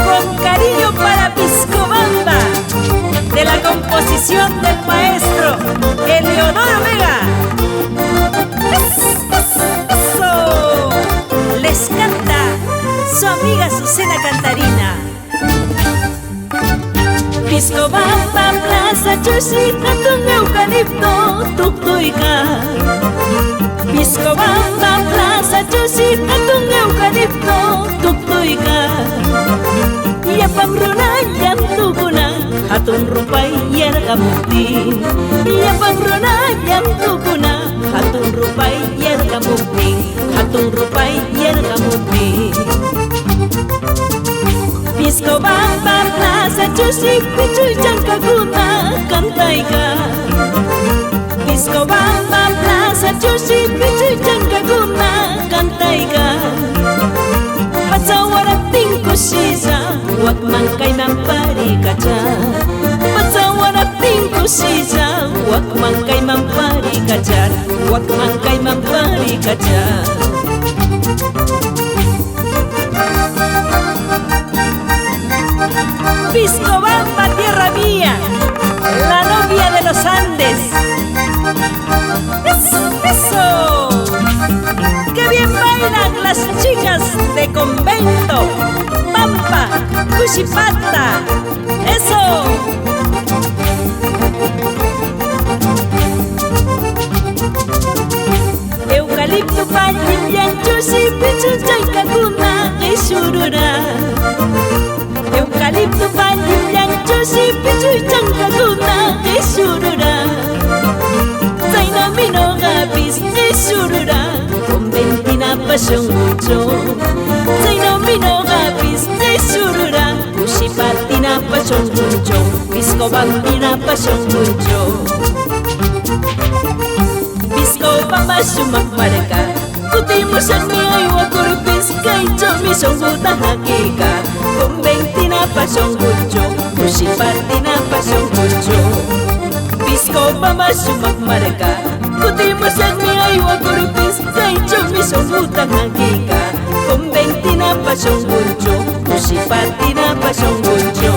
Con cariño para Piscobamba, de la composición del maestro Eleodoro Vega. ¡Eso! Les canta su amiga Azucena Cantarina. Piscobamba, plaza Chusita, hatun eucalipto tuktuika. Piscobamba, plaza Chusita, hatun eucalipto tuktuika. Yapam runa yantukuna, hatun rupay yargamukti. Yapam runa yantukuna, hatun rupay yargamukti. Hatun rupay yargamukti. Piscobamba, plaza Chusik, pichuy chankakuna kantayka. Piscobamba, plaza Chusik, pichuy chankakuna kantayka. Patsawarating kusisa, wakman kayman parikacha. Patsawarating kusisa, wakman kayman parikacha. Wakman kayman parikacha. Piscobamba, tierra mía, la novia de los Andes. ¡Eso! ¡Qué bien bailan las chicas de convento! ¡Pampa! ¡Cuchipata! ¡Eso! Eucalipto palillanchusi pichuchaykakuna ishurura. Eucalipto palillanchusi pichuchaykakuna ishurura. Zaina minogapis ishurura. Conventina pasión mucho. Zaina minogapis ishurura. Cuchipatina pasión mucho. Piscobambina pasión mucho. Piscobamba sumak marka. Kutimos ang miyay wakurupis kay chomi songguta hakika. Conventina pasión mucho. Cuchipatina pasión mucho. Piscobamba sumak marka. Kutimos ang miyay wakurupis kay chomi songguta hakika. Conventina pasión mucho. Cuchipatina pasión mucho.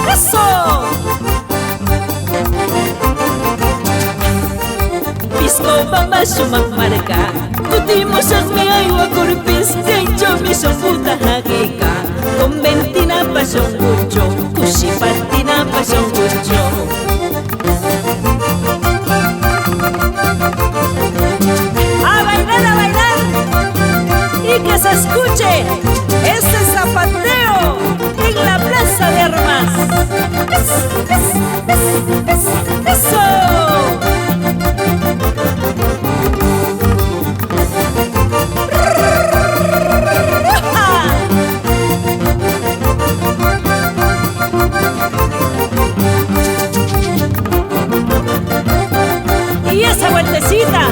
¡Eso! Piscobamba sumak marka. Kutimos ang miyay wakurupis kay chomi songguta hakika. Conventina pasión mucho. Cuchipatina pasión mucho. ¡A bailar, a bailar! ¡Y que se escuche este zapateo en la Plaza de Armas! ¡Eso! Y esa vueltecita